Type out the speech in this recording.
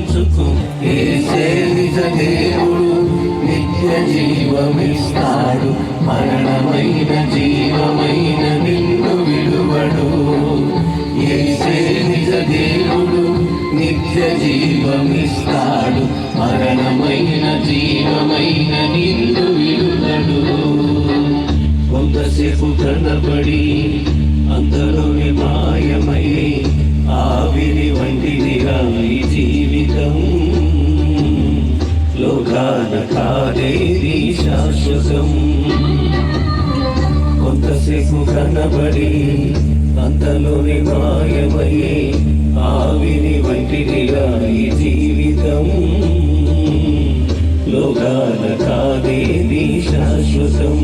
ఉంచుకో. యేసే నిజ దేవుడు, నిత్య జీవమిస్తాడు, మరణమైన జీవమైన నిన్ను విడువడు. యేసే నిజ దేవుడు, నిత్య జీవమిస్తాడు, మరణమైన జీవమైన నిన్ను విడువడు. కొంతసేపు కనబడి అంతలోనే మాయమై ఆవిరి వంటిదిగా ఈ జీవితం. లోకాన కాదేది శాశ్వతం. కొంతసేపు కనబడి అంతలోనే మాయమై ఆవిరి వంటిదిగా ఈ జీవితం. లోకాన కాదేది శాశ్వతం.